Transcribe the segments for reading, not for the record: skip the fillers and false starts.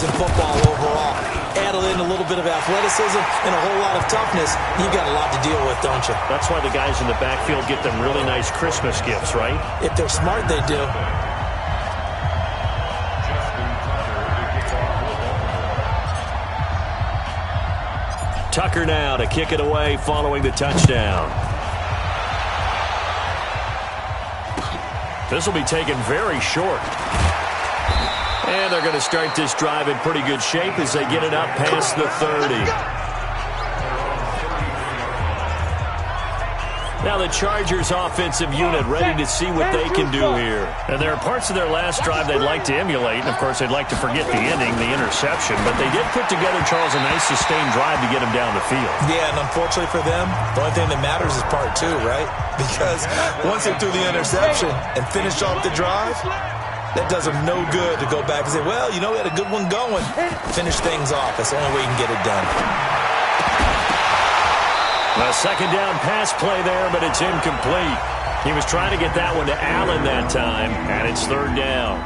in football overall. Add in a little bit of athleticism and a whole lot of toughness, you've got a lot to deal with, don't you? That's why the guys in the backfield get them really nice Christmas gifts, right? If they're smart, they do. Tucker now to kick it away following the touchdown. This will be taken very short. And they're going to start this drive in pretty good shape as they get it up past the 30. Now the Chargers offensive unit ready to see what they can do here. And there are parts of their last drive they'd like to emulate. And, of course, they'd like to forget the ending, the interception. But they did put together, Charles, a nice sustained drive to get them down the field. Yeah, and unfortunately for them, the only thing that matters is part two, right? Because once they threw the interception and finished off the drive, that does them no good to go back and say, well, you know, we had a good one going. Finish things off. That's the only way you can get it done. A second down pass play there, but it's incomplete. He was trying to get that one to Allen that time, and it's third down.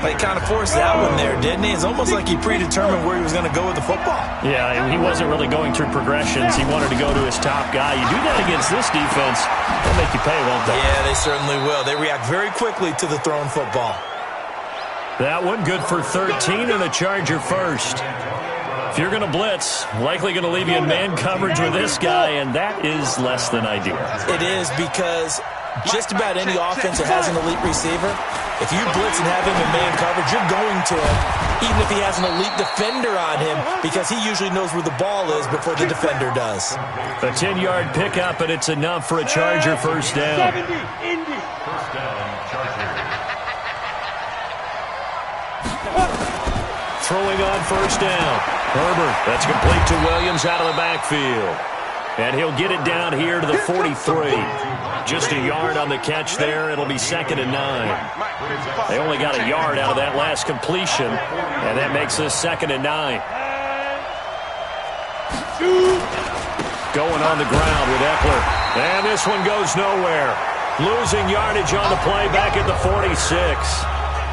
He kind of forced that one there, didn't he? It's almost like he predetermined where he was going to go with the football. Yeah, he wasn't really going through progressions. He wanted to go to his top guy. You do that against this defense, they'll make you pay, won't they? Yeah, they certainly will. They react very quickly to the thrown football. That one good for 13 and a Charger first. If you're going to blitz, likely going to leave you in man coverage with this guy, and that is less than ideal. It is, because just about any offense that has an elite receiver, if you blitz and have him in man coverage, you're going to him, even if he has an elite defender on him, because he usually knows where the ball is before the defender does. A 10-yard pickup, and it's enough for a Charger first down. Throwing on first down. Herbert, that's complete to Williams out of the backfield. And he'll get it down here to the 43. Just a yard on the catch there. It'll be 2nd and 9. They only got a yard out of that last completion, and that makes this 2nd and 9. Going on the ground with Eckler. And this one goes nowhere. Losing yardage on the play back at the 46.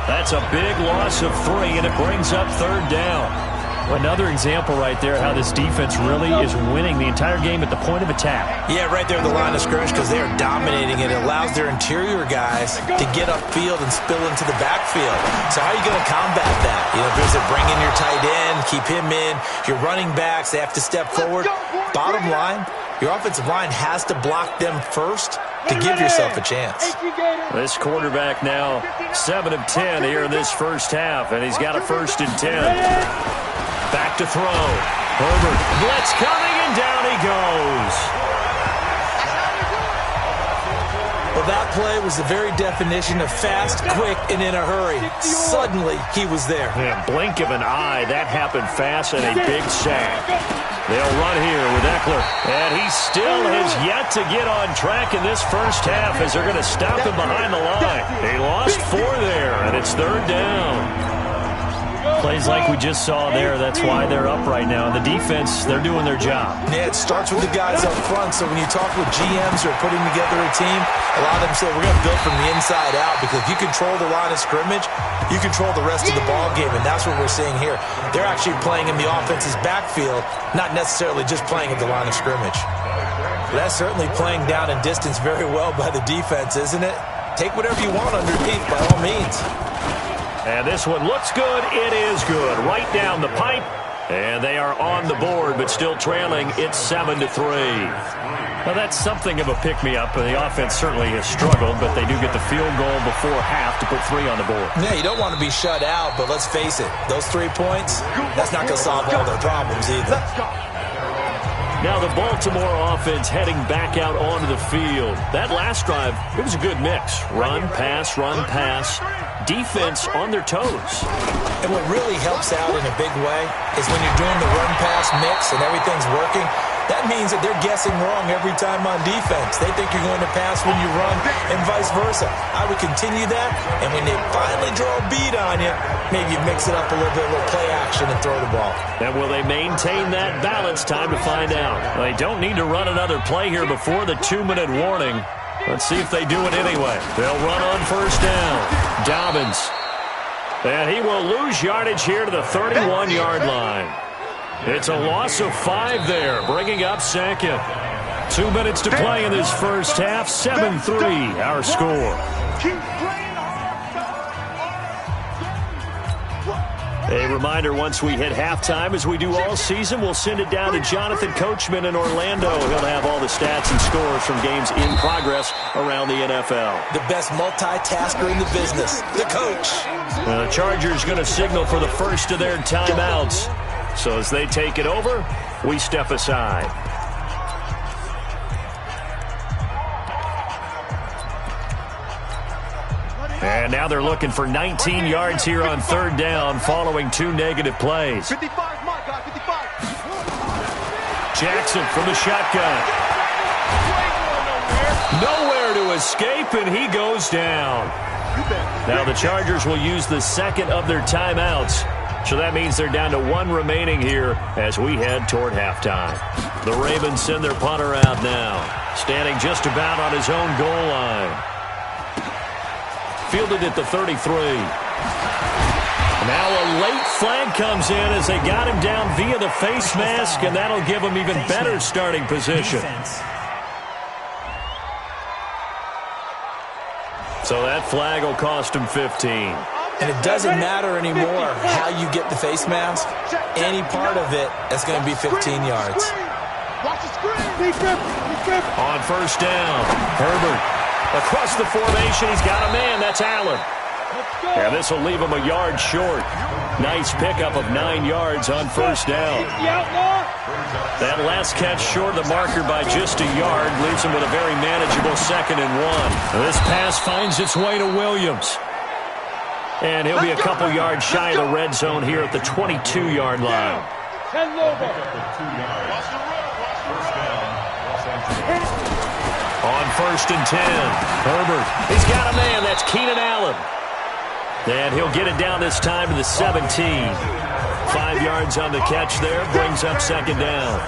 That's a big loss of 3, and it brings up third down. Another example right there how this defense really is winning the entire game at the point of attack. Yeah, right there at the line of scrimmage, because they are dominating it. It allows their interior guys to get upfield and spill into the backfield. So how are you going to combat that? You know, there's a bring in your tight end, keep him in. Your running backs, they have to step forward. Bottom line, your offensive line has to block them first to give yourself a chance. This quarterback now 7 of 10 here in this first half, and he's got a 1st and 10. Back to throw. Herbert, blitz coming, and down he goes. Well, that play was the very definition of fast, quick, and in a hurry. Suddenly, he was there. Yeah, blink of an eye. That happened fast, and a big sack. They'll run here with Eckler, and he still has yet to get on track in this first half as they're going to stop him behind the line. He lost 4 there, and it's third down. Plays like we just saw there, that's why they're up right now. The defense, they're doing their job. Yeah, it starts with the guys up front, so when you talk with GMs who are putting together a team, a lot of them say, we're going to build from the inside out, because if you control the line of scrimmage, you control the rest of the ball game, and that's what we're seeing here. They're actually playing in the offense's backfield, not necessarily just playing at the line of scrimmage. That's certainly playing down in distance very well by the defense, isn't it? Take whatever you want underneath, by all means. And this one looks good. It is good. Right down the pipe. And they are on the board, but still trailing. It's 7-3. Well, that's something of a pick-me-up. The offense certainly has struggled, but they do get the field goal before half to put 3 on the board. Yeah, you don't want to be shut out, but let's face it. Those 3 points, that's not going to solve all their problems either. Now the Baltimore offense heading back out onto the field. That last drive, it was a good mix. Run, pass, defense on their toes. And what really helps out in a big way is when you're doing the run-pass mix and everything's working, that means that they're guessing wrong every time on defense. They think you're going to pass when you run and vice versa. I would continue that, and when they finally draw a beat on you, maybe you mix it up a little bit, a little play action, and throw the ball. And will they maintain that balance? Time to find out. They don't need to run another play here before the 2-minute warning. Let's see if they do it anyway. They'll run on first down. Dobbins. And he will lose yardage here to the 31-yard line. It's a loss of 5 there, bringing up second. 2 minutes to play in this first half. 7-3, our score. A reminder, once we hit halftime, as we do all season, we'll send it down to Jonathan Coachman in Orlando. He'll have all the stats and scores from games in progress around the NFL. The best multitasker in the business, the coach. The Chargers going to signal for the first of their timeouts. So as they take it over, we step aside. And now they're looking for 19 yards here on third down following 2 negative plays. 55, Mark, 55. Jackson from the shotgun. Nowhere to escape, and he goes down. Now the Chargers will use the second of their timeouts. So that means they're down to 1 remaining here as we head toward halftime. The Ravens send their punter out now, standing just about on his own goal line. Fielded at the 33. Now a late flag comes in as they got him down via the face mask, and that'll give him even better starting position. So that flag will cost him 15. And it doesn't matter anymore how you get the face mask. Any part of it, that's going to be 15 yards. On first down, Herbert. Across the formation, he's got a man. That's Allen. And this will leave him a yard short. Nice pickup of 9 yards on first down. That last catch short of the marker by just a yard leaves him with a very manageable 2nd and 1. This pass finds its way to Williams. And he'll be a couple yards shy of the red zone here at the 22-yard line. On first and 10, Herbert. He's got a man. That's Keenan Allen. And he'll get it down this time to the 17. 5 yards on the catch there. Brings up second down.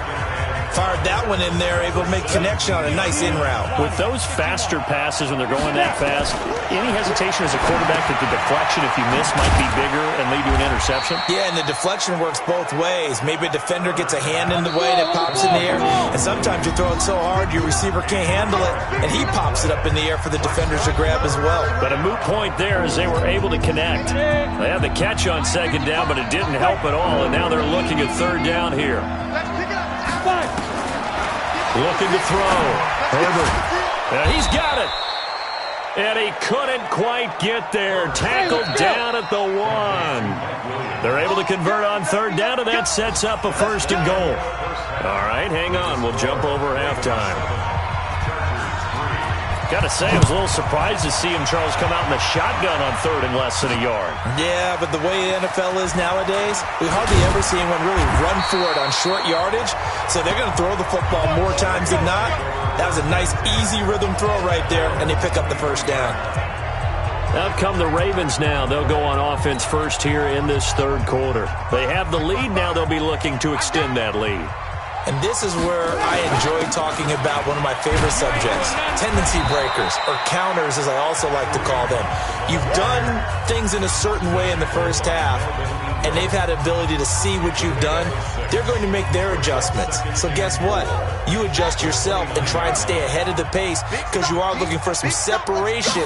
Fired that one in there, able to make connection on a nice in route. With those faster passes when they're going that fast, any hesitation as a quarterback that the deflection, if you miss, might be bigger and lead to an interception? Yeah, and the deflection works both ways. Maybe a defender gets a hand in the way and it pops in the air, and sometimes you throw it so hard your receiver can't handle it, and he pops it up in the air for the defenders to grab as well. But a moot point there as they were able to connect. They had the catch on second down, but it didn't help at all, and now they're looking at third down here. Looking to throw. Herbert. He's got it. And he couldn't quite get there. Tackled down at the 1. They're able to convert on third down, and that sets up a first and goal. All right, hang on. We'll jump over halftime. Got to say, I was a little surprised to see him, Charles, come out in the shotgun on third and less than a yard. Yeah, but the way the NFL is nowadays, we hardly ever see anyone really run for it on short yardage. So they're going to throw the football more times than not. That was a nice, easy rhythm throw right there, and they pick up the first down. Out come the Ravens now. They'll go on offense first here in this third quarter. They have the lead. Now they'll be looking to extend that lead. And this is where I enjoy talking about one of my favorite subjects, tendency breakers, or counters as I also like to call them. You've done things in a certain way in the first half, and they've had the ability to see what you've done. They're going to make their adjustments. So guess what? You adjust yourself and try and stay ahead of the pace because you are looking for some separation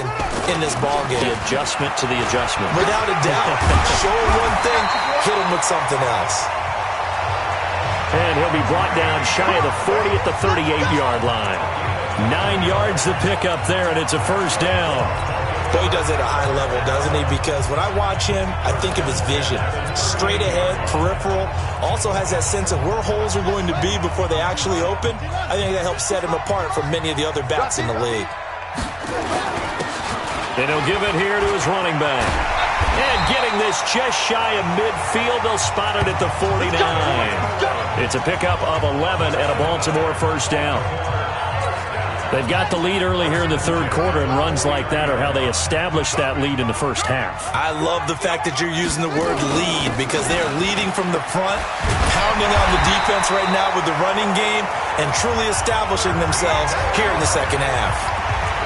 in this ballgame. The adjustment to the adjustment. Without a doubt. Show him one thing, hit him with something else. And he'll be brought down shy of the 40 at the 38-yard line. 9 yards to pick up there, and it's a first down. Boy, he does it at a high level, doesn't he? Because when I watch him, I think of his vision. Straight ahead, peripheral. Also has that sense of where holes are going to be before they actually open. I think that helps set him apart from many of the other backs in the league. And he'll give it here to his running back. And getting this just shy of midfield, they'll spot it at the 49. It's a pickup of 11 and a Baltimore first down. They've got the lead early here in the third quarter, and runs like that are how they established that lead in the first half. I love the fact that you're using the word lead because they are leading from the front, pounding on the defense right now with the running game, and truly establishing themselves here in the second half.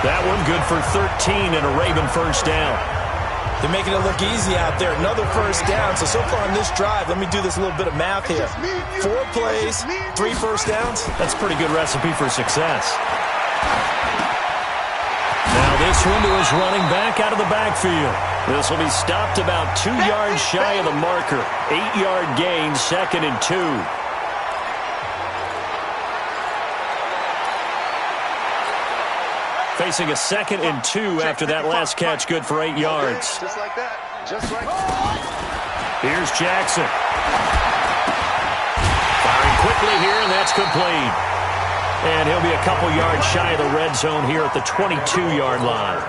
That one good for 13 and a Raven first down. They're making it look easy out there. Another first down. So far on this drive, let me do this little bit of math here. 4 plays, 3 first downs. That's a pretty good recipe for success. Now this one to his running back out of the backfield. This will be stopped about 2 yards shy of the marker. 8-yard gain, 2nd and 2. Facing a 2nd and 2 after that last catch, good for 8 yards. Just like that. Just like that. Here's Jackson. Firing quickly here, and that's complete. And he'll be a couple yards shy of the red zone here at the 22-yard line.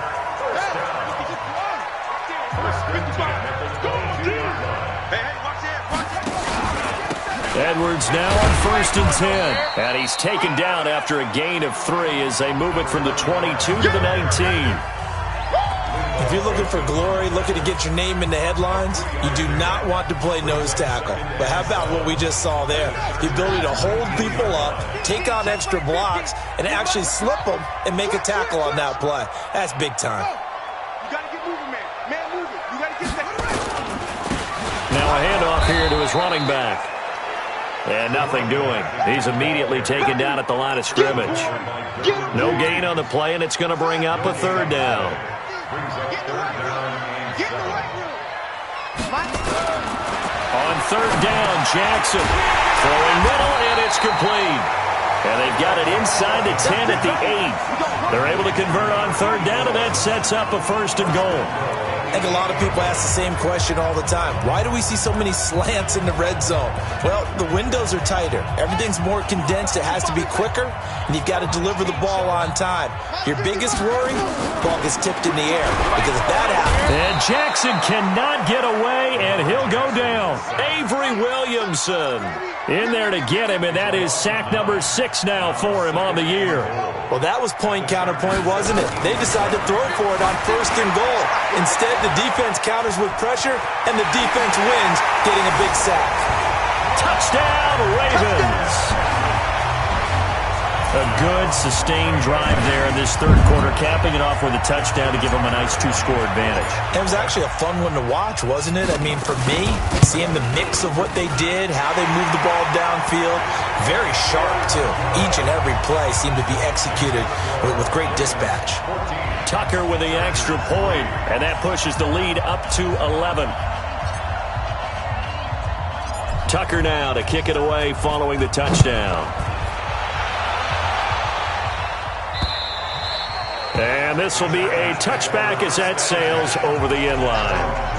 Edwards now on 1st and 10. And he's taken down after a gain of 3 as they move it from the 22 to the 19. If you're looking for glory, looking to get your name in the headlines, you do not want to play nose tackle. But how about what we just saw there? The ability to hold people up, take on extra blocks, and actually slip them and make a tackle on that play. That's big time. You got to get moving, man. Man, moving. You got to get that. Now a handoff here to his running back. And nothing doing. He's immediately taken down at the line of scrimmage. No gain on the play, and it's going to bring up a 3rd down. On 3rd down, Jackson throwing middle, and it's complete. And they've got it inside the 10 at the 8. They're able to convert on 3rd down, and that sets up a 1st and goal. I think a lot of people ask the same question all the time. Why do we see so many slants in the red zone? Well, the windows are tighter. Everything's more condensed. It has to be quicker, and you've got to deliver the ball on time. Your biggest worry, ball gets tipped in the air, because if that happens... And Jackson cannot get away, and he'll go down. Avery Williamson in there to get him, and that is sack number 6 now for him on the year. Well, that was point counterpoint, wasn't it? They decided to throw for it on 1st and goal. Instead, the defense counters with pressure, and the defense wins, getting a big sack. Touchdown, Ravens. A good, sustained drive there in this 3rd quarter, capping it off with a touchdown to give them a nice 2-score advantage. It was actually a fun one to watch, wasn't it? I mean, for me, seeing the mix of what they did, how they moved the ball downfield, very sharp, too. Each and every play seemed to be executed with great dispatch. Tucker with the extra point, and that pushes the lead up to 11. Tucker now to kick it away following the touchdown. And this will be a touchback as that sails over the end line.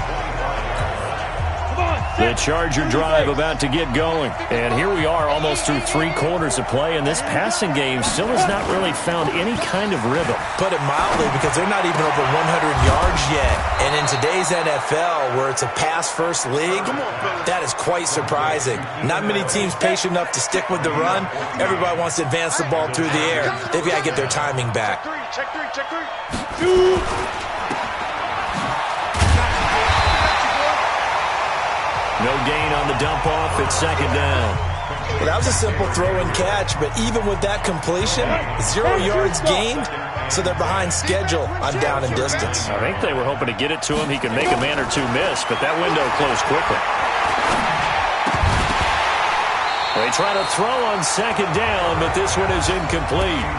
The Charger drive about to get going. And here we are almost through 3 quarters of play, and this passing game still has not really found any kind of rhythm. Put it mildly, because they're not even over 100 yards yet. And in today's NFL, where it's a pass-first league, that is quite surprising. Not many teams patient enough to stick with the run. Everybody wants to advance the ball through the air. They've got to get their timing back. Check three. No gain on the dump-off. It's 2nd down. Well, that was a simple throw and catch, but even with that completion, 0 yards gained, so they're behind schedule on down and distance. I think they were hoping to get it to him. He could make a man or two miss, but that window closed quickly. They try to throw on 2nd down, but this one is incomplete.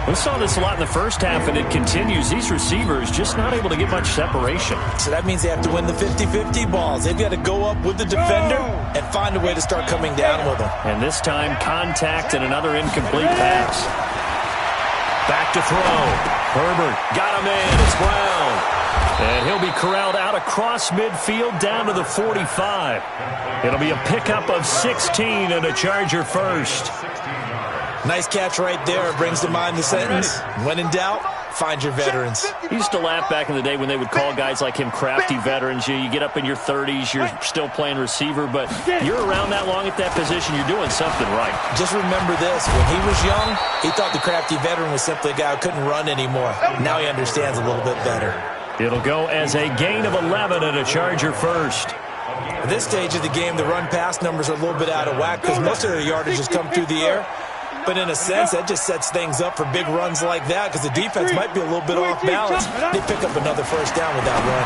We saw this a lot in the first half, and it continues. These receivers just not able to get much separation. So that means they have to win the 50-50 balls. They've got to go up with the defender and find a way to start coming down with them. And this time, contact and another incomplete pass. Back to throw. Herbert got a man. It's Brown. And he'll be corralled out across midfield down to the 45. It'll be a pickup of 16 and a Charger first. Nice catch right there. Brings to mind the sentence, when in doubt, find your veterans. He used to laugh back in the day when they would call guys like him crafty veterans. You get up in your 30s, you're still playing receiver, but you're around that long at that position, you're doing something right. Just remember this. When he was young, he thought the crafty veteran was simply a guy who couldn't run anymore. Now he understands a little bit better. It'll go as a gain of 11 and a Charger first. At this stage of the game, the run-pass numbers are a little bit out of whack because most of their yardage has come through the air. But in a sense, that just sets things up for big runs like that because the defense might be a little bit off balance. They pick up another 1st down with that run.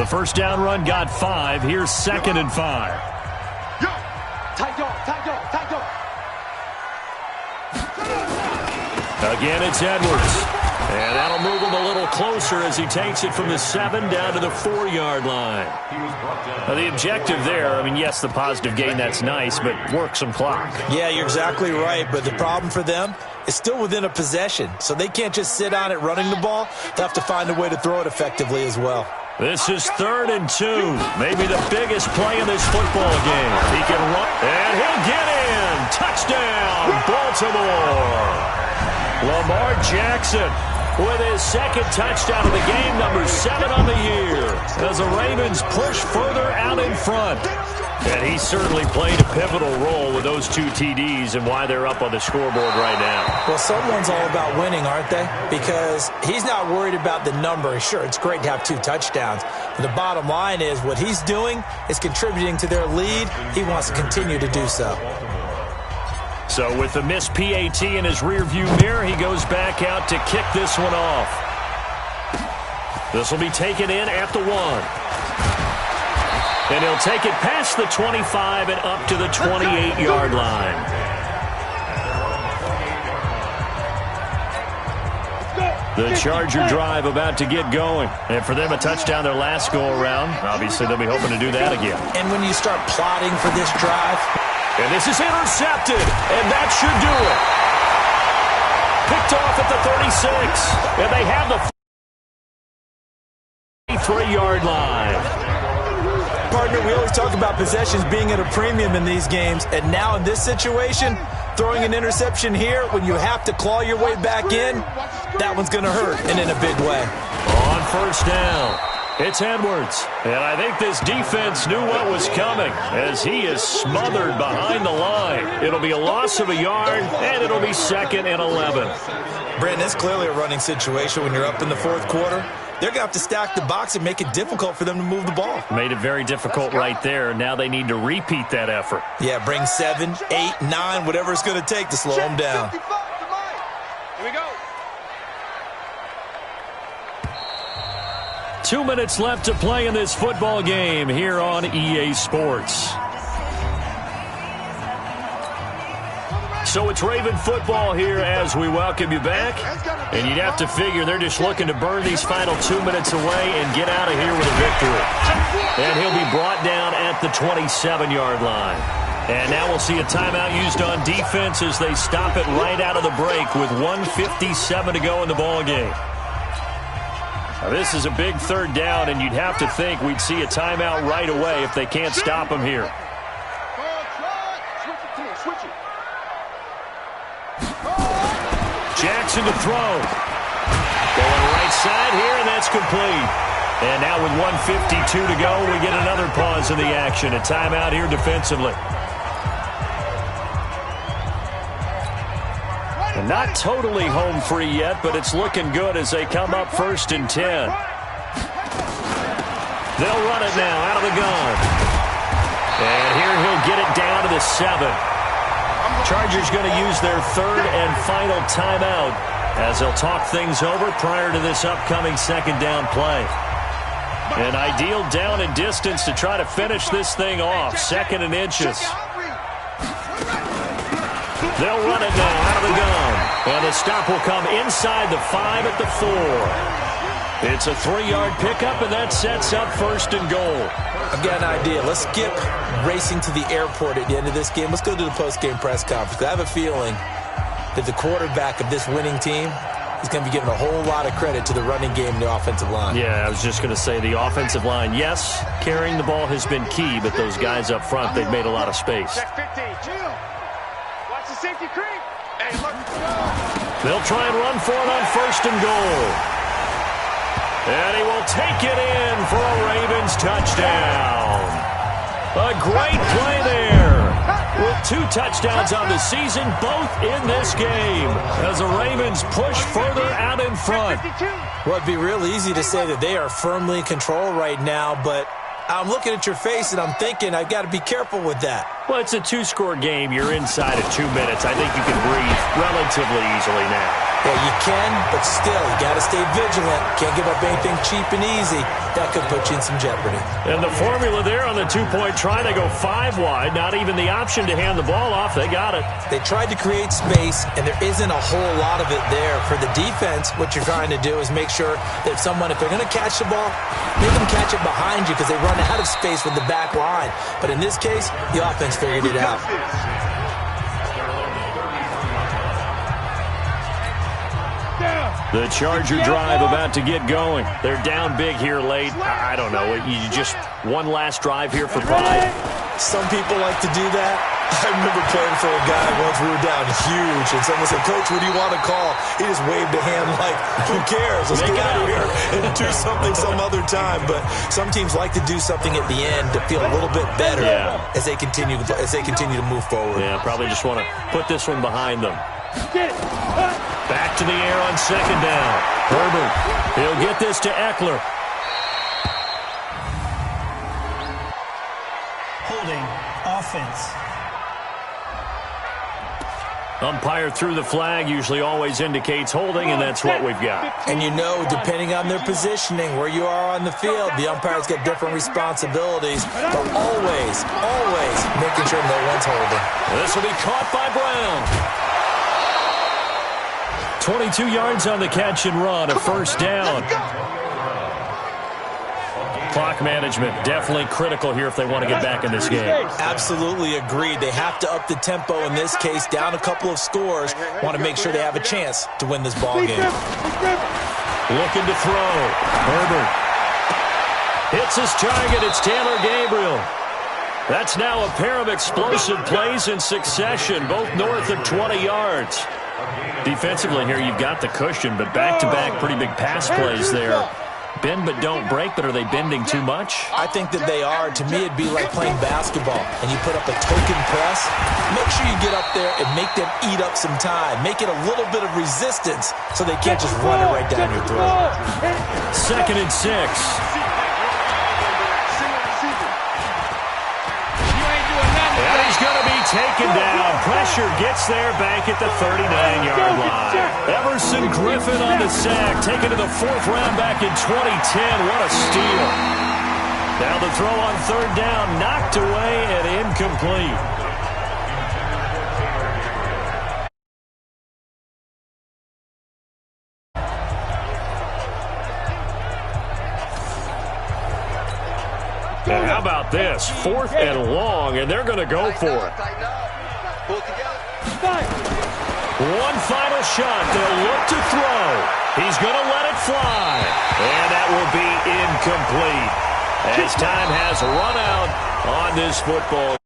The first down run got 5. Here's 2nd and 5. Again, it's Edwards. And that'll move him a little closer as he takes it from the 7 down to the 4-yard line. Now, the objective there, I mean, yes, the positive gain, that's nice, but work some clock. Yeah, you're exactly right, but the problem for them is still within a possession, so they can't just sit on it running the ball. They'll have to find a way to throw it effectively as well. This is 3rd and 2, maybe the biggest play in this football game. He can run, and he'll get in. Touchdown, Baltimore. Lamar Jackson with his 2nd touchdown of the game, number 7 on the year, as the Ravens push further out in front. And he certainly played a pivotal role with those 2 TDs and why they're up on the scoreboard right now. Well, someone's all about winning, aren't they? Because he's not worried about the number. Sure, it's great to have 2 touchdowns. But the bottom line is what he's doing is contributing to their lead. He wants to continue to do so. So with the missed PAT in his rearview mirror, he goes back out to kick this one off. This will be taken in at the 1. And he'll take it past the 25 and up to the 28-yard line. The Charger drive about to get going. And for them, a touchdown their last go-around. Obviously, they'll be hoping to do that again. And when you start plotting for this drive... And this is intercepted, and that should do it. Picked off at the 36, and they have the 3-yard line. Partner, we always talk about possessions being at a premium in these games, and now in this situation, throwing an interception here when you have to claw your way back in, that one's going to hurt, and in a big way. On first down, it's Edwards. And I think this defense knew what was coming as he is smothered behind the line. It'll be a loss of a yard, and it'll be 2nd and 11. Brandon, it's clearly a running situation when you're up in the 4th quarter. They're going to have to stack the box and make it difficult for them to move the ball. Made it very difficult right there. Now they need to repeat that effort. Yeah, bring 7, 8, 9, whatever it's going to take to slow them down. Here we go. 2 minutes left to play in this football game here on EA Sports. So it's Raven football here as we welcome you back. And you'd have to figure they're just looking to burn these final 2 minutes away and get out of here with a victory. And he'll be brought down at the 27-yard line. And now we'll see a timeout used on defense as they stop it right out of the break with 1:57 to go in the ball game. Now, this is a big 3rd down, and you'd have to think we'd see a timeout right away if they can't stop him here. Jackson to throw. Going right side here, and that's complete. And now with 1:52 to go, we get another pause in the action. A timeout here defensively. And not totally home free yet, but it's looking good as they come up 1st and 10. They'll run it now out of the gun. And here he'll get it down to the 7. Chargers going to use their 3rd and final timeout as they'll talk things over prior to this upcoming 2nd down play. An ideal down and distance to try to finish this thing off. 2nd and inches. They'll run it now out of the gun. And the stop will come inside the 5 at the 4. It's a 3-yard pickup, and that sets up 1st and goal. I've got an idea. Let's skip racing to the airport at the end of this game. Let's go to the post-game press conference. I have a feeling that the quarterback of this winning team is going to be given a whole lot of credit to the running game and the offensive line. Yeah, I was just going to say the offensive line, yes, carrying the ball has been key, but those guys up front, they've made a lot of space. Check 15. Chill. Watch the safety creep. Hey, look. They'll try and run for it on 1st and goal. And he will take it in for a Ravens touchdown. A great play there. With 2 touchdowns on the season, both in this game, as the Ravens push further out in front. Well, it'd be real easy to say that they are firmly in control right now, but I'm looking at your face and I'm thinking I've got to be careful with that. Well, it's a 2-score game. You're inside of 2 minutes. I think you can breathe relatively easily now. Well, you can, but still, you got to stay vigilant. Can't give up anything cheap and easy. That could put you in some jeopardy. And the formula there on the two-point try, they go 5 wide. Not even the option to hand the ball off. They got it. They tried to create space, and there isn't a whole lot of it there. For the defense, what you're trying to do is make sure that someone, if they're going to catch the ball, make them catch it behind you because they run out of space with the back line. But in this case, the offense figured it out. The Charger drive about to get going. They're down big here late. I don't know. You just one last drive here for pride. Some people like to do that. I remember playing for a guy once. We were down huge, and someone said, "Coach, what do you want to call?" He just waved a hand like, "Who cares? Let's get out of here and do something some other time." But some teams like to do something at the end to feel a little bit better as they continue to move forward. Yeah, probably just want to put this one behind them. Back to the air on second down. Herbert. He'll get this to Eckler. Holding offense. Umpire threw the flag, usually always indicates holding, and that's what we've got. And you know, depending on their positioning, where you are on the field, the umpire's got different responsibilities, but always making sure no one's holding. This will be caught by Brown. 22 yards on the catch and run, a first down. Clock management definitely critical here if they want to get back in this game. Absolutely agreed. They have to up the tempo in this case, down a couple of scores. Want to make sure they have a chance to win this ball game. Looking to throw. Herbert hits his target. It's Taylor Gabriel. That's now a pair of explosive plays in succession, both north of 20 yards. Defensively here, you've got the cushion, but back-to-back pretty big pass plays there. Bend but don't break, but are they bending too much? I think that they are. To me, it'd be like playing basketball, and you put up a token press. Make sure you get up there and make them eat up some time. Make it a little bit of resistance so they can't just run it right down your throat. 2nd and 6. And he's going to be taken down. Pressure gets there back at the 39-yard line. Everson Griffin on the sack, taken to the 4th round back in 2010. What a steal. Now the throw on 3rd down, knocked away and incomplete. And how about this? 4th and long, and they're going to go for it. One final shot. They'll look to throw. He's going to let it fly. And that will be incomplete as time has run out on this football.